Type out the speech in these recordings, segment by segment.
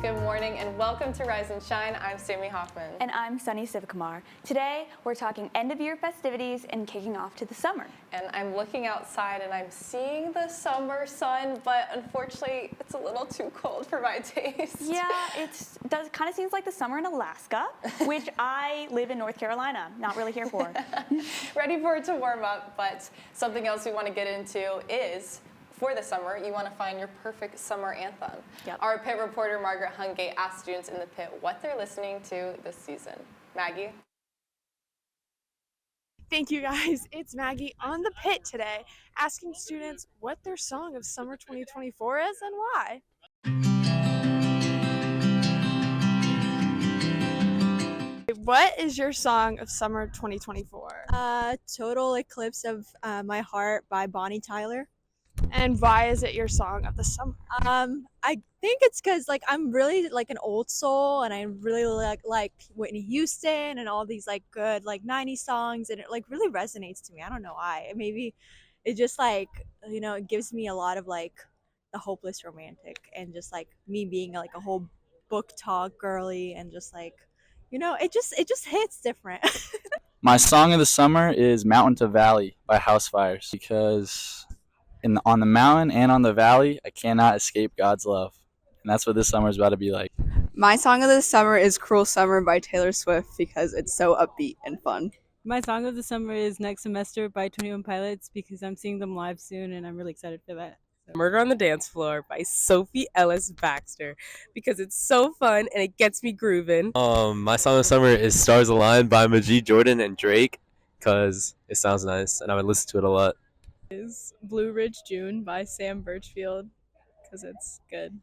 good morning, and welcome to Rise and Shine. I'm Sammy Hoffman. And I'm Sunny Sivakumar. Today, we're talking end-of-year festivities and kicking off to the summer. And I'm looking outside and I'm seeing the summer sun, but unfortunately, it's a little too cold for my taste. Yeah, it kind of seems like the summer in Alaska, which I live in North Carolina. Not really here for. Ready for it to warm up, but something else we want to get into is, for the summer, you want to find your perfect summer anthem. Yep. Our pit reporter, Margaret Hungate, asked students in the pit what they're listening to this season. Maggie? Thank you guys. It's Maggie on the pit today, asking students what their song of summer 2024 is and why. What is your song of summer 2024? Total Eclipse of My Heart by Bonnie Tyler. And why is it your song of the summer? I think it's because I'm really an old soul, and I really like Whitney Houston and all these good 90s songs, and it really resonates to me. I don't know why. Maybe it just it gives me a lot of the hopeless romantic, and just me being a whole book talk girly, and just it just hits different. My song of the summer is Mountain to Valley by House Fires, because on the mountain and on the valley, I cannot escape God's love. And that's what this summer is about to be like. My song of the summer is Cruel Summer by Taylor Swift because it's so upbeat and fun. My song of the summer is Next Semester by 21 Pilots because I'm seeing them live soon and I'm really excited for that. Murder on the Dance Floor by Sophie Ellis Baxter because it's so fun and it gets me grooving. My song of the summer is Stars Align by Majid Jordan and Drake because it sounds nice and I would listen to it a lot. Is Blue Ridge June by Sam Birchfield because it's good.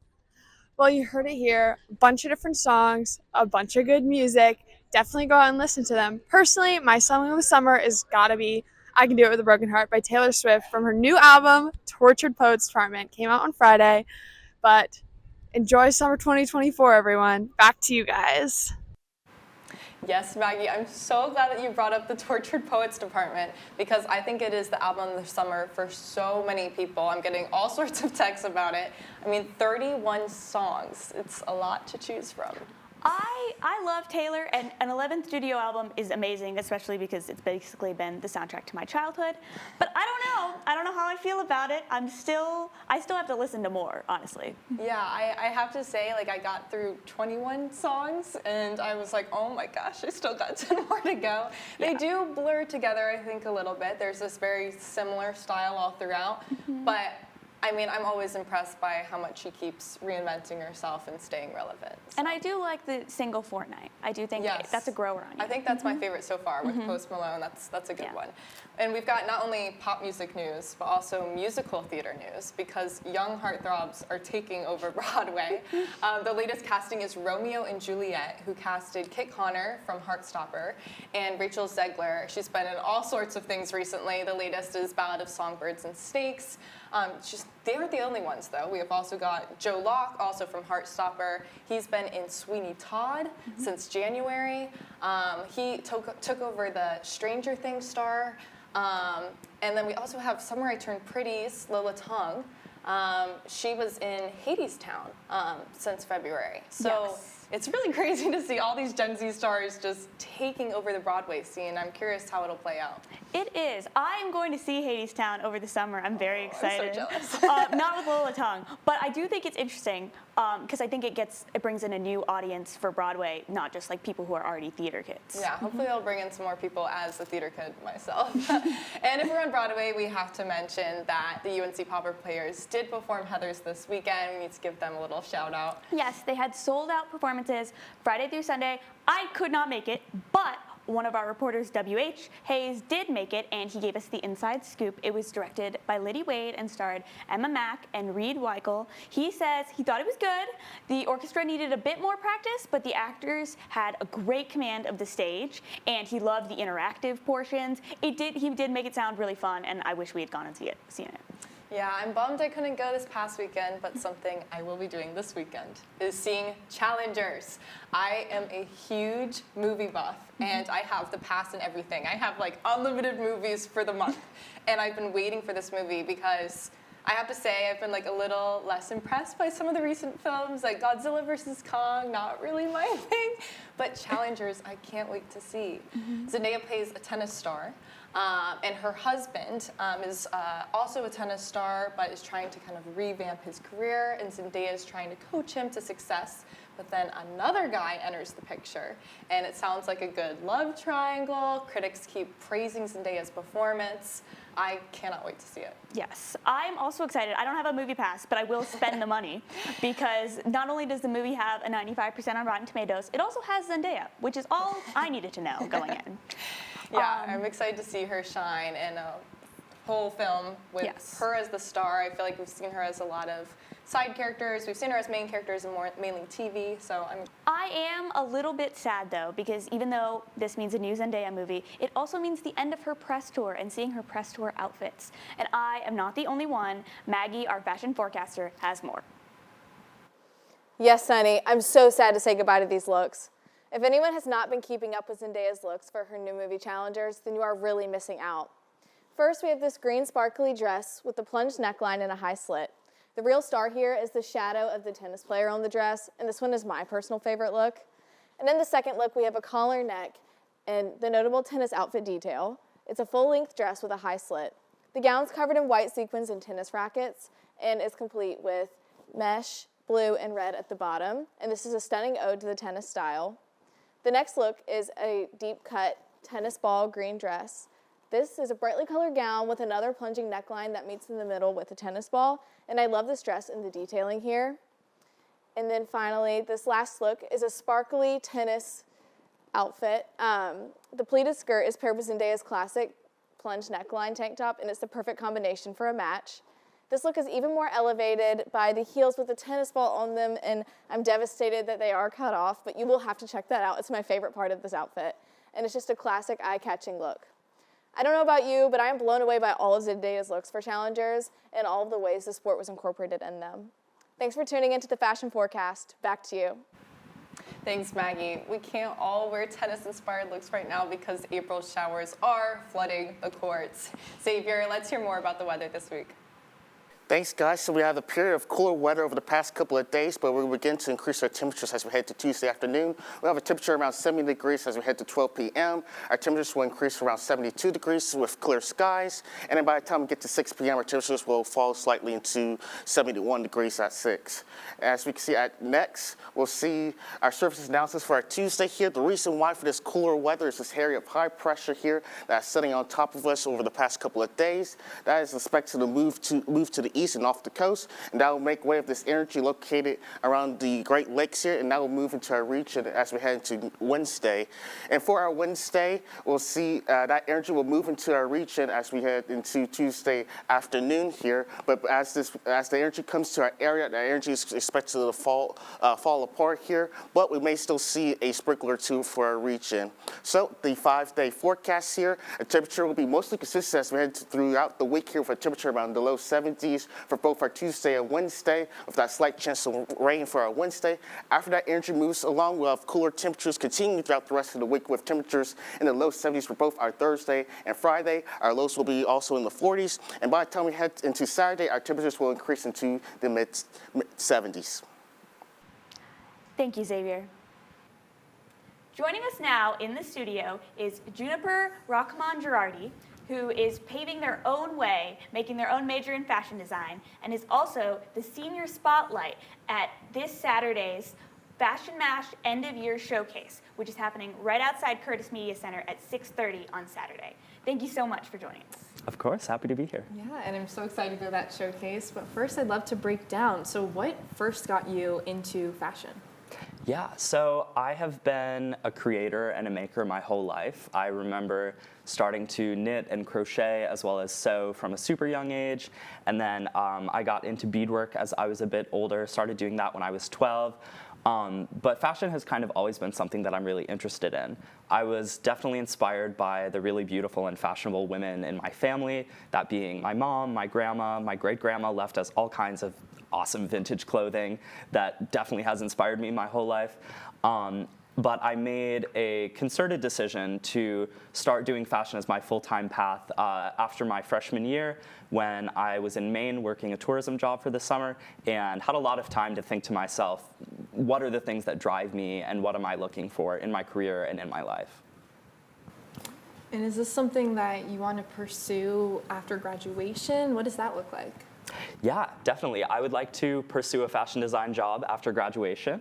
Well, you heard it here. A bunch of different songs, a bunch of good music. Definitely go out and listen to them. Personally, my song of the summer is gotta be I Can Do It With a Broken Heart by Taylor Swift from her new album, Tortured Poets Department. Came out on Friday. But enjoy summer 2024, everyone. Back to you guys. Yes, Maggie, I'm so glad that you brought up the Tortured Poets Department because I think it is the album of the summer for so many people. I'm getting all sorts of texts about it. I mean, 31 songs. It's a lot to choose from. I love Taylor, and an 11th studio album is amazing, especially because it's basically been the soundtrack to my childhood. But I don't know how I feel about it. I still have to listen to more, honestly. Yeah, I have to say, I got through 21 songs, and I was like, oh my gosh, I still got 10 more to go. Yeah. They do blur together, I think, a little bit. There's this very similar style all throughout, but I mean, I'm always impressed by how much she keeps reinventing herself and staying relevant. So. And I do like the single Fortnite. I do think that's a grower on you. I think that's my favorite so far with Post Malone. That's a good one. And we've got not only pop music news, but also musical theater news because young heartthrobs are taking over Broadway. The latest casting is Romeo and Juliet, who casted Kit Connor from Heartstopper, and Rachel Zegler. She's been in all sorts of things recently. The latest is Ballad of Songbirds and Snakes. They aren't the only ones, though. We have also got Joe Locke, also from Heartstopper. He's been in Sweeney Todd since January. He took over the Stranger Things star. And then we also have Somewhere I Turned Pretty's Lola Tung. She was in Hadestown since February. So it's really crazy to see all these Gen Z stars just taking over the Broadway scene. I'm curious how it'll play out. It is. I'm going to see Hadestown over the summer. I'm very excited. I'm so jealous. Not with Lola Tung, but I do think it's interesting because I think it brings in a new audience for Broadway, not just people who are already theater kids. Yeah, hopefully I'll bring in some more people as a theater kid myself. And if we're on Broadway, we have to mention that the UNC Popper Players did perform Heathers this weekend. We need to give them a little shout out. Yes, they had sold out performances Friday through Sunday. I could not make it, but one of our reporters, W.H. Hayes, did make it, and he gave us the inside scoop. It was directed by Liddy Wade and starred Emma Mack and Reed Weichel. He says he thought it was good. The orchestra needed a bit more practice, but the actors had a great command of the stage, and he loved the interactive portions. He did make it sound really fun, and I wish we had gone and seen it. Yeah, I'm bummed I couldn't go this past weekend, but something I will be doing this weekend is seeing Challengers. I am a huge movie buff, and I have the pass and everything. I have unlimited movies for the month, and I've been waiting for this movie because I have to say I've been like a little less impressed by some of the recent films, like Godzilla vs. Kong, not really my thing, but Challengers, I can't wait to see. Zendaya plays a tennis star, and her husband is also a tennis star, but is trying to kind of revamp his career, and Zendaya is trying to coach him to success. But then another guy enters the picture, and it sounds like a good love triangle. Critics keep praising Zendaya's performance. I cannot wait to see it. Yes, I'm also excited. I don't have a movie pass, but I will spend the money because not only does the movie have a 95% on Rotten Tomatoes, it also has Zendaya, which is all I needed to know going in. Yeah, I'm excited to see her shine in a whole film with her as the star. I feel like we've seen her as a lot of side characters. We've seen her as main characters in mainly TV, so I am a little bit sad, though, because even though this means a new Zendaya movie, it also means the end of her press tour and seeing her press tour outfits. And I am not the only one. Maggie, our fashion forecaster, has more. Yes, Sunny, I'm so sad to say goodbye to these looks. If anyone has not been keeping up with Zendaya's looks for her new movie Challengers, then you are really missing out. First, we have this green sparkly dress with a plunged neckline and a high slit. The real star here is the shadow of the tennis player on the dress, and this one is my personal favorite look. And in the second look, we have a collar neck and the notable tennis outfit detail. It's a full-length dress with a high slit. The gown's covered in white sequins and tennis rackets, and is complete with mesh, blue, and red at the bottom. And this is a stunning ode to the tennis style. The next look is a deep-cut tennis ball green dress. This is a brightly colored gown with another plunging neckline that meets in the middle with a tennis ball, and I love this dress and the detailing here. And then finally, this last look is a sparkly tennis outfit. The pleated skirt is paired with Zendaya's classic plunged neckline tank top, and it's the perfect combination for a match. This look is even more elevated by the heels with the tennis ball on them, and I'm devastated that they are cut off, but you will have to check that out. It's my favorite part of this outfit, and it's just a classic eye-catching look. I don't know about you, but I am blown away by all of Zendaya's looks for Challengers and all of the ways the sport was incorporated in them. Thanks for tuning into the Fashion Forecast. Back to you. Thanks, Maggie. We can't all wear tennis-inspired looks right now because April's showers are flooding the courts. Xavier, let's hear more about the weather this week. Thanks, guys. So we have a period of cooler weather over the past couple of days, but we begin to increase our temperatures as we head to Tuesday afternoon. We have a temperature around 70 degrees as we head to 12 p.m. Our temperatures will increase around 72 degrees with clear skies. And then by the time we get to 6 p.m., our temperatures will fall slightly into 71 degrees at 6. As we can see next, we'll see our surface analysis for our Tuesday here. The reason why for this cooler weather is this area of high pressure here that's sitting on top of us over the past couple of days. That is expected to move to the east and off the coast, and that will make way of this energy located around the Great Lakes here, and that will move into our region as we head into Wednesday. And for our Wednesday, we'll see that energy will move into our region as we head into Tuesday afternoon here. But as the energy comes to our area, the energy is expected to fall apart here, but we may still see a sprinkler or two for our region. So the 5-day forecast here, the temperature will be mostly consistent as we head throughout the week here, for a temperature around the low 70s for both our Tuesday and Wednesday, with that slight chance of rain for our Wednesday. After that energy moves along, we'll have cooler temperatures continuing throughout the rest of the week, with temperatures in the low 70s for both our Thursday and Friday. Our lows will be also in the 40s, and by the time we head into Saturday, our temperatures will increase into the mid-70s. Thank you, Xavier. Joining us now in the studio is Juniper Rockman Girardi, who is paving their own way, making their own major in fashion design, and is also the senior spotlight at this Saturday's Fashion Mash End of Year Showcase, which is happening right outside Curtis Media Center at 6:30 on Saturday. Thank you so much for joining us. Of course, happy to be here. Yeah, and I'm so excited for that showcase. But first, I'd love to break down. So what first got you into fashion? Yeah, so I have been a creator and a maker my whole life. I remember starting to knit and crochet as well as sew from a super young age. And then I got into beadwork as I was a bit older, started doing that when I was 12. But fashion has kind of always been something that I'm really interested in. I was definitely inspired by the really beautiful and fashionable women in my family, that being my mom, my grandma, my great-grandma left us all kinds of awesome vintage clothing that definitely has inspired me my whole life. but I made a concerted decision to start doing fashion as my full-time path after my freshman year, when I was in Maine working a tourism job for the summer and had a lot of time to think to myself, what are the things that drive me and what am I looking for in my career and in my life? And is this something that you want to pursue after graduation? What does that look like? Yeah, definitely. I would like to pursue a fashion design job after graduation.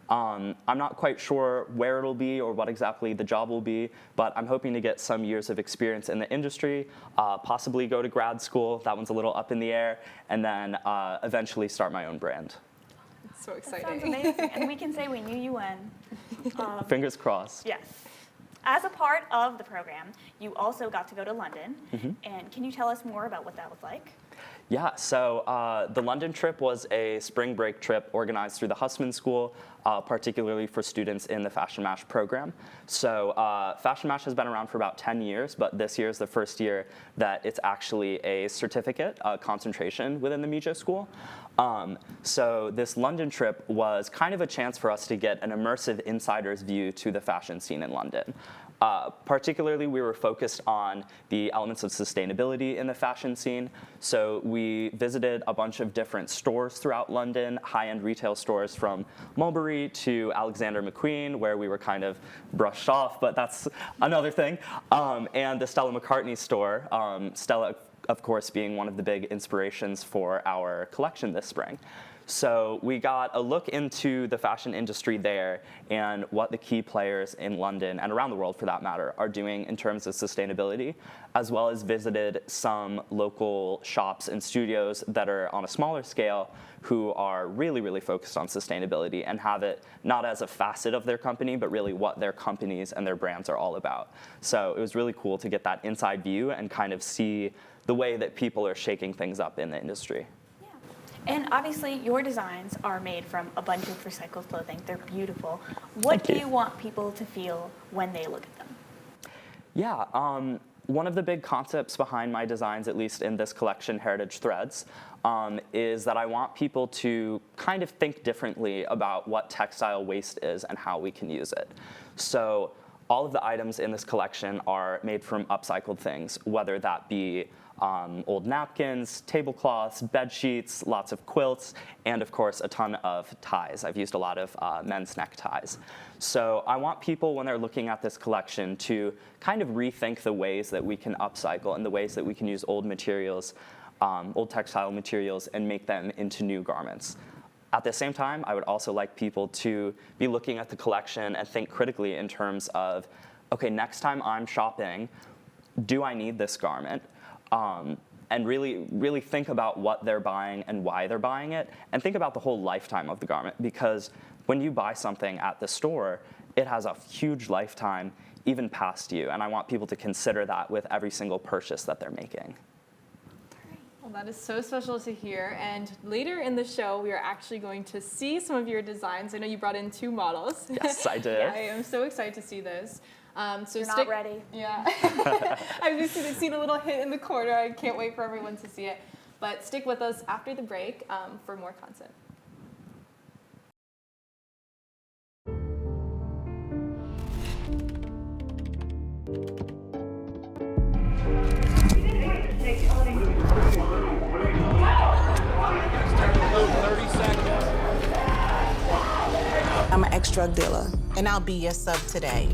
I'm not quite sure where it'll be or what exactly the job will be, but I'm hoping to get some years of experience in the industry, possibly go to grad school, that one's a little up in the air, and then eventually start my own brand. It's so That exciting. sounds amazing, and we can say we knew you when. Fingers crossed. Yes. As a part of the program, you also got to go to London, and can you tell us more about what that was like? Yeah, so the London trip was a spring break trip organized through the Hussman School, particularly for students in the Fashion Mash program. So Fashion Mash has been around for about 10 years, but this year is the first year that it's actually a certificate concentration within the Mijo School. So this London trip was kind of a chance for us to get an immersive insider's view to the fashion scene in London. Particularly, we were focused on the elements of sustainability in the fashion scene. So we visited a bunch of different stores throughout London, high-end retail stores from Mulberry to Alexander McQueen, where we were kind of brushed off, but that's another thing. And the Stella McCartney store, Stella, of course, being one of the big inspirations for our collection this spring. So we got a look into the fashion industry there and what the key players in London, and around the world for that matter, are doing in terms of sustainability, as well as visited some local shops and studios that are on a smaller scale who are really, really focused on sustainability and have it not as a facet of their company, but really what their companies and their brands are all about. So it was really cool to get that inside view and kind of see the way that people are shaking things up in the industry. And obviously, your designs are made from a bunch of recycled clothing. They're beautiful. What do you want people to feel when they look at them? Yeah, one of the big concepts behind my designs, at least in this collection, Heritage Threads, is that I want people to kind of think differently about what textile waste is and how we can use it. So all of the items in this collection are made from upcycled things, whether that be old napkins, tablecloths, bed sheets, lots of quilts, and of course a ton of ties. I've used a lot of men's neckties. So I want people, when they're looking at this collection, to kind of rethink the ways that we can upcycle and the ways that we can use old materials, old textile materials, and make them into new garments. At the same time, I would also like people to be looking at the collection and think critically in terms of, okay, next time I'm shopping, do I need this garment? And really think about what they're buying and why they're buying it, and think about the whole lifetime of the garment, because when you buy something at the store, it has a huge lifetime, even past you, and I want people to consider that with every single purchase that they're making. Well, that is so special to hear, and later in the show, we are actually going to see some of your designs. I know you brought in 2 models. Yes, I did. I am so excited to see those. So You're not ready. Yeah. I've just seen a little hint in the corner. I can't wait for everyone to see it. But stick with us after the break for more content. I'm an ex-drug dealer, and I'll be your sub today.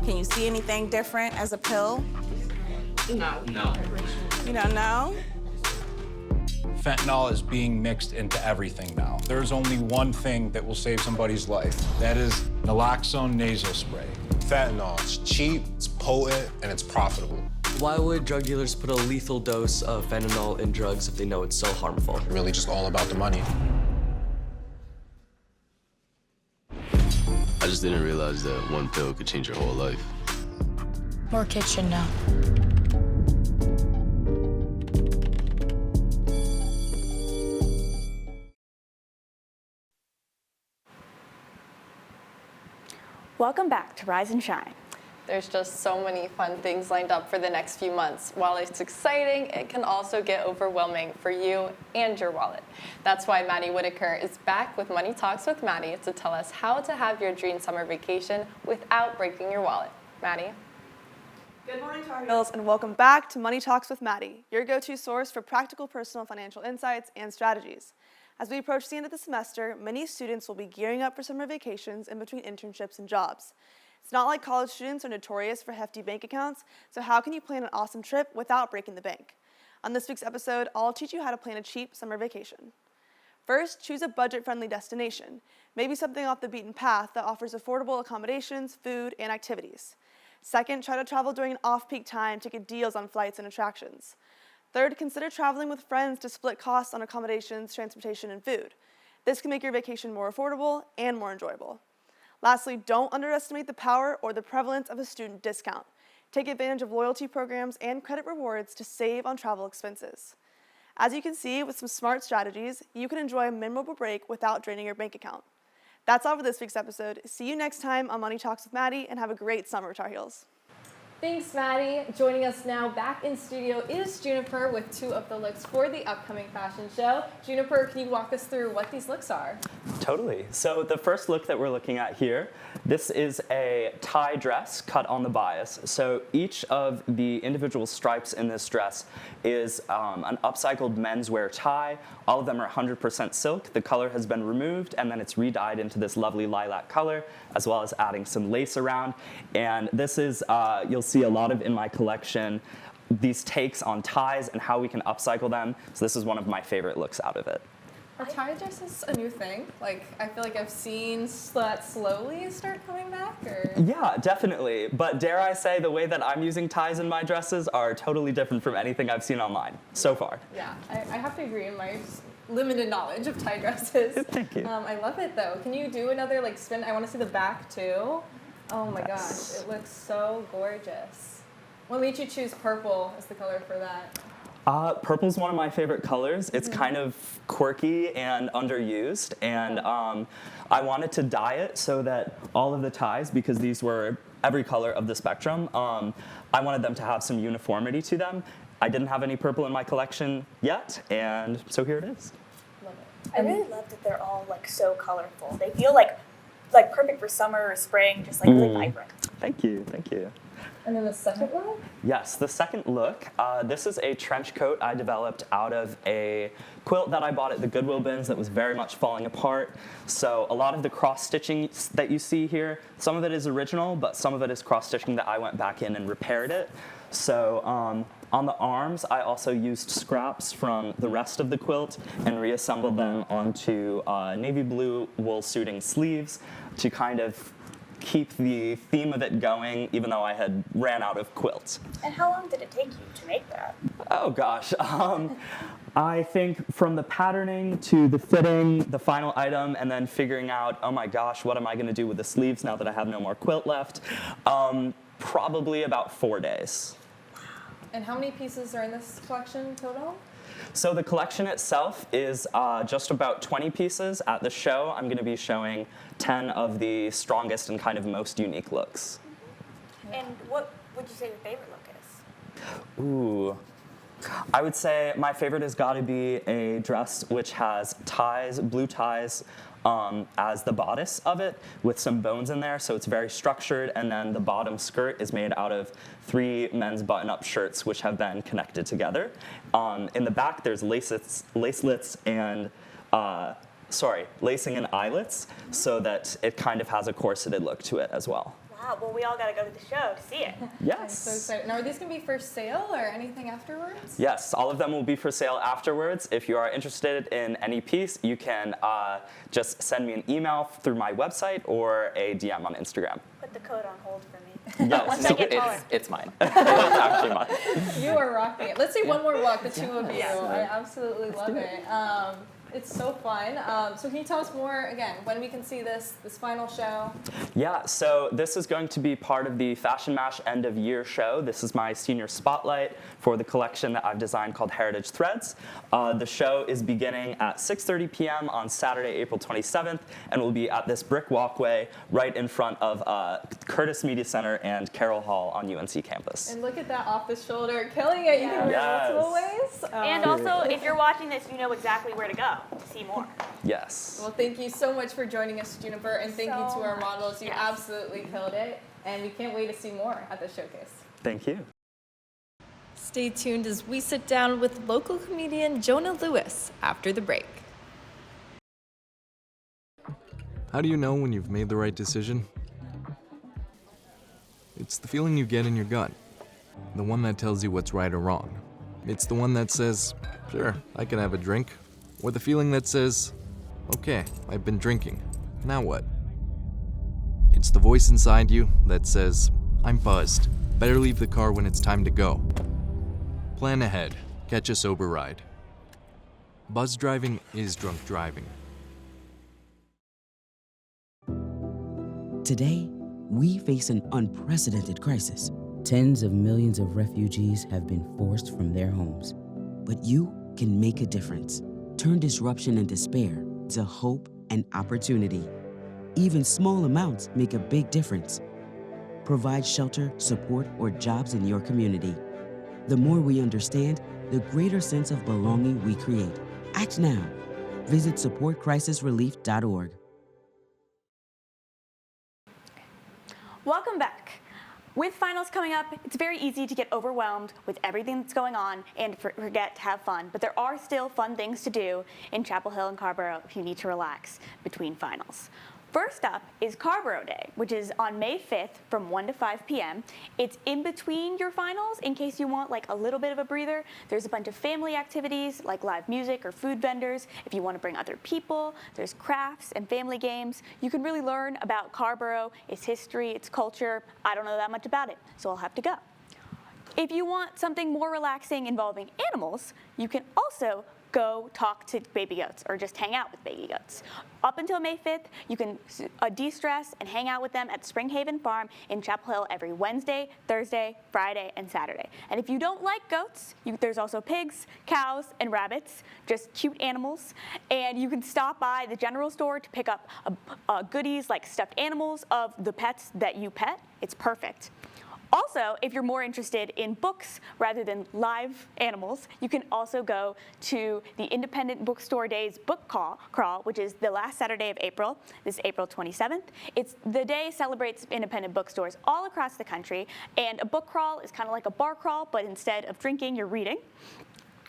Can you see anything different as a pill? No. You don't know? Fentanyl is being mixed into everything now. There's only one thing that will save somebody's life. That is naloxone nasal spray. Fentanyl, it's cheap, it's potent, and it's profitable. Why would drug dealers put a lethal dose of fentanyl in drugs if they know it's so harmful? Really just all about the money. I just didn't realize that one pill could change your whole life. More kids should know. Welcome back to Rise and Shine. There's just so many fun things lined up for the next few months. While it's exciting, it can also get overwhelming for you and your wallet. That's why Maddie Whitaker is back with Money Talks with Maddie to tell us how to have your dream summer vacation without breaking your wallet. Maddie? Good morning, Tar Heels, and welcome back to Money Talks with Maddie, your go-to source for practical personal financial insights and strategies. As we approach the end of the semester, many students will be gearing up for summer vacations in between internships and jobs. It's not like college students are notorious for hefty bank accounts, so how can you plan an awesome trip without breaking the bank? On this week's episode, I'll teach you how to plan a cheap summer vacation. First, choose a budget-friendly destination, maybe something off the beaten path that offers affordable accommodations, food, and activities. Second, try to travel during an off-peak time to get deals on flights and attractions. Third, consider traveling with friends to split costs on accommodations, transportation, and food. This can make your vacation more affordable and more enjoyable. Lastly, don't underestimate the power or the prevalence of a student discount. Take advantage of loyalty programs and credit rewards to save on travel expenses. As you can see, with some smart strategies, you can enjoy a memorable break without draining your bank account. That's all for this week's episode. See you next time on Money Talks with Maddie, and have a great summer, Tar Heels. Thanks, Maddie. Joining us now back in studio is Juniper with 2 of the looks for the upcoming fashion show. Juniper, can you walk us through what these looks are? Totally. So the first look that we're looking at here, this is a tie dress cut on the bias. So each of the individual stripes in this dress is an upcycled menswear tie. All of them are 100% silk. The color has been removed, and then it's re-dyed into this lovely lilac color, as well as adding some lace around. And this is, you'll see a lot of in my collection, these takes on ties and how we can upcycle them. So this is one of my favorite looks out of it. Are tie dresses a new thing? Like, I feel like I've seen that slowly start coming back, or? Yeah, definitely. But dare I say, the way that I'm using ties in my dresses are totally different from anything I've seen online so far. Yeah, I have to agree in my limited knowledge of tie dresses. Thank you. I love it, though. Can you do another, like, spin? I want to see the back, too. Oh, my Yes. gosh. It looks so gorgeous. What made you choose purple as the color for that? Purple's one of my favorite colors. It's kind of quirky and underused, and I wanted to dye it so that all of the ties, because these were every color of the spectrum, I wanted them to have some uniformity to them. I didn't have any purple in my collection yet, and so here it is. Love it. I really love that they're all like so colorful. They feel like perfect for summer or spring, just like really vibrant. Thank you, thank you. And then the second one? Yes, the second look, this is a trench coat I developed out of a quilt that I bought at the Goodwill bins that was very much falling apart. So a lot of the cross-stitching that you see here, some of it is original, but some of it is cross-stitching that I went back in and repaired it. So on the arms, I also used scraps from the rest of the quilt and reassembled them onto navy blue wool suiting sleeves to kind of keep the theme of it going, even though I had ran out of quilts. And how long did it take you to make that? Oh gosh, I think from the patterning to the fitting, the final item, and then figuring out, oh my gosh, what am I gonna do with the sleeves now that I have no more quilt left? Probably about 4 days. And how many pieces are in this collection total? So the collection itself is just about 20 pieces. At the show, I'm going to be showing 10 of the strongest and kind of most unique looks. And what would you say your favorite look is? Ooh. I would say my favorite has got to be a dress which has ties, blue ties, as the bodice of it with some bones in there, so it's very structured, and then the bottom skirt is made out of 3 men's button-up shirts which have been connected together. In the back there's lacelets and lacing and eyelets, so that it kind of has a corseted look to it as well. Wow, well we all gotta go to the show to see it. Yes. I'm so excited. Now, are these gonna be for sale or anything afterwards? Yes, all of them will be for sale afterwards. If you are interested in any piece, you can just send me an email through my website or a DM on Instagram. Put the code on hold for me. Yes. Once I get taller. It's mine. It's actually mine. You are rocking it. Let's see one more walk, the two of you. Yes. I absolutely love it. It's so fun. So can you tell us more, again, when we can see this final show? Yeah, so this is going to be part of the Fashion Mash end of year show. This is my senior spotlight for the collection that I've designed called Heritage Threads. The show is beginning at 6:30 p.m. on Saturday, April 27th, and will be at this brick walkway right in front of Curtis Media Center and Carroll Hall on UNC campus. And look at that off the shoulder, killing it. You can wear multiple ways. And also, if you're watching this, you know exactly where to go to see more. Yes. Well, thank you so much for joining us, Juniper, and thank you to our much. models. You absolutely killed it, and we can't wait to see more at the showcase. Thank you. Stay tuned as we sit down with local comedian Jonah Lewis after the break. How do you know when you've made the right decision? It's the feeling you get in your gut. The one that tells you what's right or wrong. It's the one that says, sure, I can have a drink. Or the feeling that says, okay, I've been drinking. Now what? It's the voice inside you that says, I'm buzzed. Better leave the car when it's time to go. Plan ahead. Catch a sober ride. Buzz driving is drunk driving. Today, we face an unprecedented crisis. Tens of millions of refugees have been forced from their homes. But you can make a difference. Turn disruption and despair to hope and opportunity. Even small amounts make a big difference. Provide shelter, support, or jobs in your community. The more we understand, the greater sense of belonging we create. Act now. Visit supportcrisisrelief.org. Welcome back. With finals coming up, it's very easy to get overwhelmed with everything that's going on and forget to have fun. But there are still fun things to do in Chapel Hill and Carrboro if you need to relax between finals. First up is Carrboro Day, which is on May 5th from 1 to 5 p.m. It's in between your finals in case you want like a little bit of a breather. There's a bunch of family activities like live music or food vendors. If you want to bring other people, there's crafts and family games. You can really learn about Carrboro, its history, its culture. I don't know that much about it, so I'll have to go. If you want something more relaxing involving animals, you can also go talk to baby goats or just hang out with baby goats. Up until May 5th, you can de-stress and hang out with them at Springhaven Farm in Chapel Hill every Wednesday, Thursday, Friday, and Saturday. And if you don't like goats, there's also pigs, cows, and rabbits, just cute animals. And you can stop by the general store to pick up goodies like stuffed animals of the pets that you pet. It's perfect. Also, if you're more interested in books rather than live animals, you can also go to the Independent Bookstore Days book crawl, which is the last Saturday of April. This is April 27th. The day celebrates independent bookstores all across the country, and a book crawl is kind of like a bar crawl, but instead of drinking, you're reading.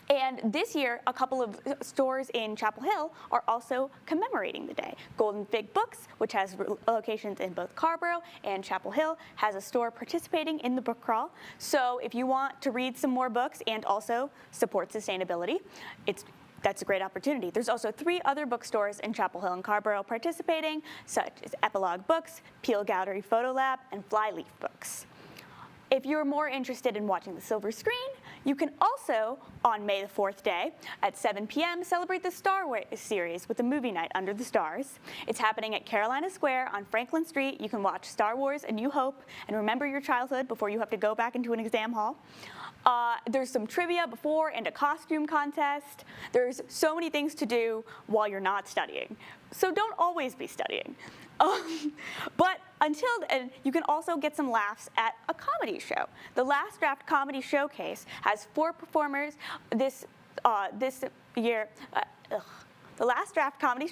And this year, a couple of stores in Chapel Hill are also commemorating the day. Golden Fig Books, which has locations in both Carrboro and Chapel Hill, has a store participating in the book crawl. So if you want to read some more books and also support sustainability, that's a great opportunity. There's also 3 other bookstores in Chapel Hill and Carrboro participating, such as Epilogue Books, Peel Gallery Photo Lab, and Flyleaf Books. If you're more interested in watching the silver screen, you can also, on May the 4th day, at 7 p.m., celebrate the Star Wars series with a movie night under the stars. It's happening at Carolina Square on Franklin Street. You can watch Star Wars A New Hope and remember your childhood before you have to go back into an exam hall. There's some trivia before and a costume contest. There's so many things to do while you're not studying. So don't always be studying. But until then, you can also get some laughs at a comedy show. The Last Draft Comedy Showcase has 4 performers this year. The Last Draft Comedy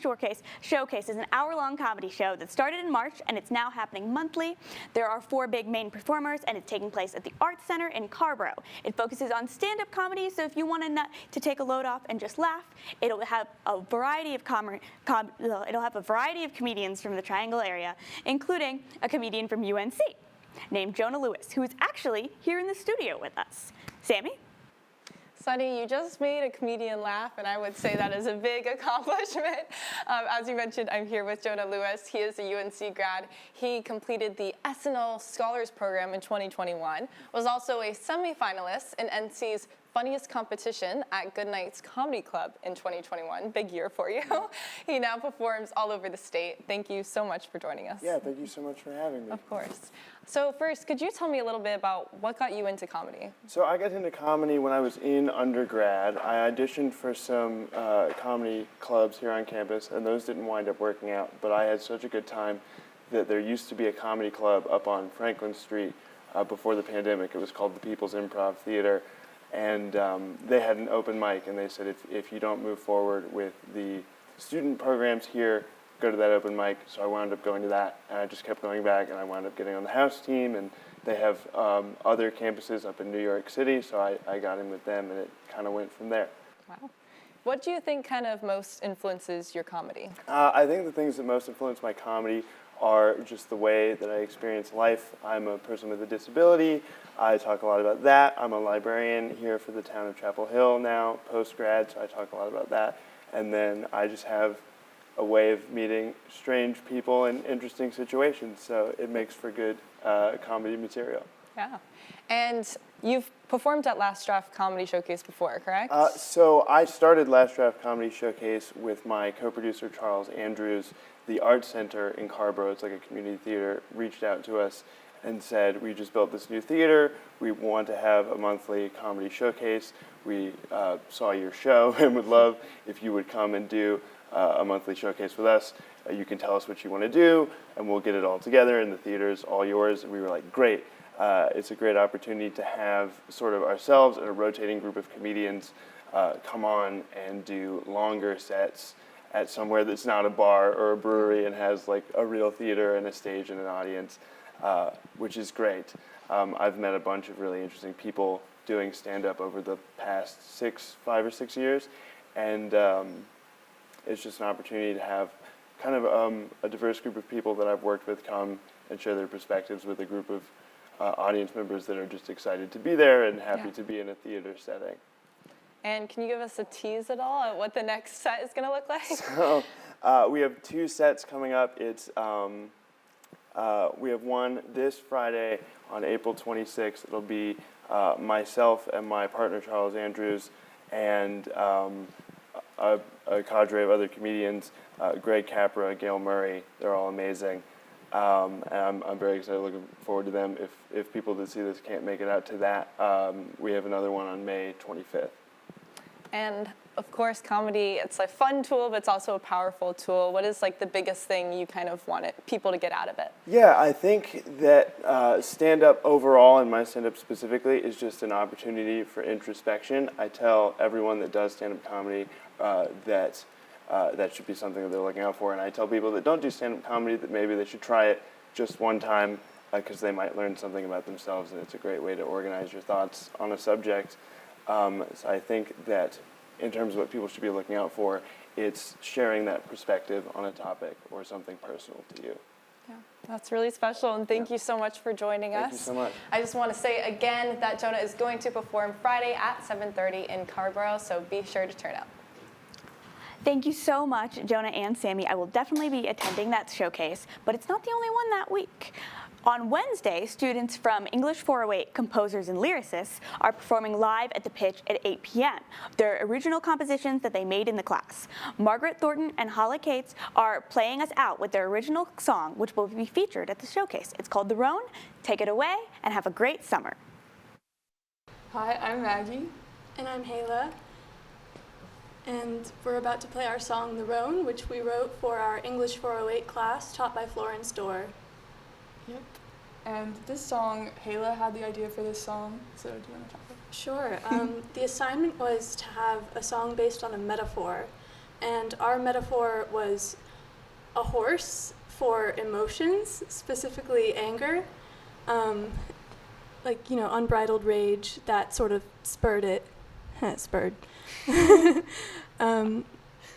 Showcase is an hour-long comedy show that started in March, and it's now happening monthly. There are 4 big main performers, and it's taking place at the Arts Center in Carrboro. It focuses on stand-up comedy, so if you want to take a load off and just laugh, it'll have a variety of comedians from the Triangle area, including a comedian from UNC named Jonah Lewis, who is actually here in the studio with us. Sammy? Sunny, you just made a comedian laugh, and I would say that is a big accomplishment. As you mentioned, I'm here with Jonah Lewis. He is a UNC grad. He completed the SNL Scholars Program in 2021, was also a semifinalist in NC's funniest competition at Goodnight's Comedy Club in 2021. Big year for you. He now performs all over the state. Thank you so much for joining us. Yeah, thank you so much for having me. Of course. So first, could you tell me a little bit about what got you into comedy? So I got into comedy when I was in undergrad. I auditioned for some comedy clubs here on campus, and those didn't wind up working out, but I had such a good time that there used to be a comedy club up on Franklin Street before the pandemic. It was called the People's Improv Theater, and they had an open mic, and they said if you don't move forward with the student programs here, go to that open mic. So I wound up going to that, and I just kept going back, and I wound up getting on the house team, and they have other campuses up in New York City, so I got in with them, and it kind of went from there. Wow. What do you think kind of most influences your comedy? I think the things that most influence my comedy are just the way that I experience life. I'm a person with a disability. I talk a lot about that. I'm a librarian here for the town of Chapel Hill now, post-grad, so I talk a lot about that. And then I just have a way of meeting strange people in interesting situations, so it makes for good comedy material. Yeah. And you've performed at Last Draft Comedy Showcase before, correct? So I started Last Draft Comedy Showcase with my co-producer Charles Andrews. The Art Center in Carborough, it's like a community theater, reached out to us and said, we just built this new theater, we want to have a monthly comedy showcase. We saw your show and would love if you would come and do a monthly showcase with us. You can tell us what you want to do, and we'll get it all together, and the theater's all yours. And we were like, great. It's a great opportunity to have sort of ourselves and a rotating group of comedians come on and do longer sets at somewhere that's not a bar or a brewery and has like a real theater and a stage and an audience, which is great. I've met a bunch of really interesting people doing stand-up over the past 5 or 6 years, and it's just an opportunity to have kind of a diverse group of people that I've worked with come and share their perspectives with a group of audience members that are just excited to be there and happy to be in a theater setting. And can you give us a tease at all at what the next set is going to look like? So we have 2 sets coming up. It's we have one this Friday on April 26th. It'll be myself and my partner Charles Andrews and a cadre of other comedians, Greg Capra, Gail Murray. They're all amazing. And I'm very excited, looking forward to them. If people that see this can't make it out to that, we have another one on May 25th. And of course, comedy, it's a fun tool, but it's also a powerful tool. What is like the biggest thing you kind of want people to get out of it? Yeah, I think that stand-up overall, and my stand-up specifically, is just an opportunity for introspection. I tell everyone that does stand-up comedy that should be something that they're looking out for. And I tell people that don't do stand-up comedy that maybe they should try it just one time because they might learn something about themselves, and it's a great way to organize your thoughts on a subject. So I think that in terms of what people should be looking out for, it's sharing that perspective on a topic or something personal to you. Yeah, that's really special, and thank you so much for joining us. Thank you so much. I just want to say again that Jonah is going to perform Friday at 7:30 in Carborough, so be sure to turn out. Thank you so much, Jonah and Sammy. I will definitely be attending that showcase, but it's not the only one that week. On Wednesday, students from English 408 Composers and Lyricists are performing live at the Pitch at 8 p.m. Their original compositions that they made in the class. Margaret Thornton and Hala Cates are playing us out with their original song, which will be featured at the showcase. It's called The Roan. Take it away and have a great summer. Hi, I'm Maggie. And I'm Hayla. And we're about to play our song, The Roan, which we wrote for our English 408 class taught by Florence Dorr. Yep. And this song, Hayla had the idea for this song, so do you want to talk about it? Sure. The assignment was to have a song based on a metaphor, and our metaphor was a horse for emotions, specifically anger, like, you know, unbridled rage that sort of spurred it. Spurred.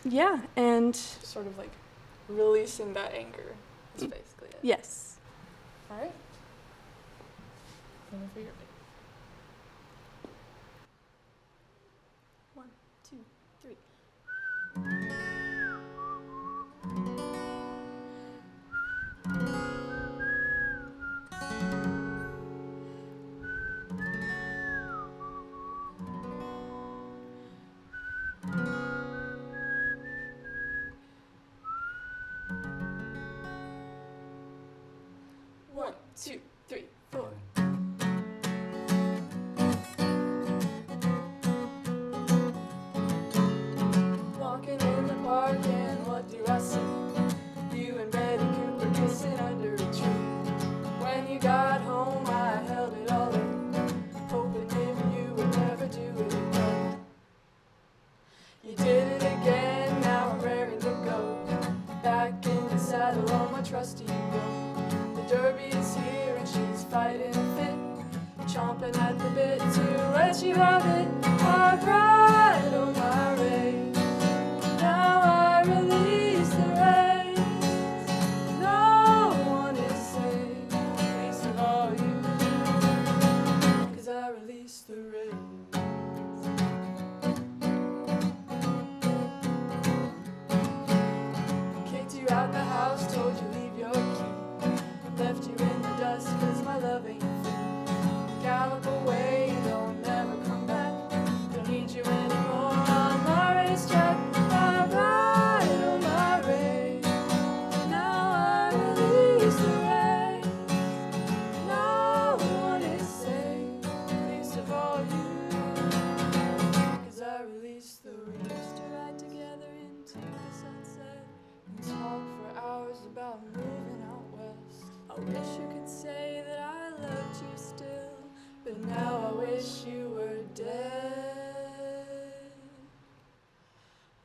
Yeah, and sort of like releasing that anger is basically it. Yes. All right. Whenever you're ready. 1, 2, 3. 2, 3, 4. Walking in the park and what do I see? You and Betty Cooper kissing under a tree. When you got home I held it all in, hoping maybe you would never do it again. You did it again, now I'm raring to go. Back in the saddle on my trusty roan. The Derby is here and she's fighting fit, chomping at the bit to let you have it. My bride, oh my race, now I release the reins. No one is safe, least of all you, 'cause I release the reins. Kicked you out the house, told you leave your key, left you in the dust 'cause my love ain't free. Gallop away, don't never come back, don't need you anymore on my racetrack. My ride, oh my race, now I release the reins. No one is safe, least of all you, 'cause I release the reins. To ride together into the sunset and talk for hours about moving out west. I wish you could say that I loved you still, but now I wish you were dead.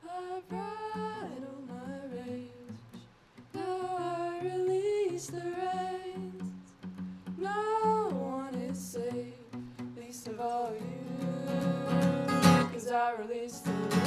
My bride, oh my rage, now I release the reins. No one is safe, least of all you, 'cause I release the reins.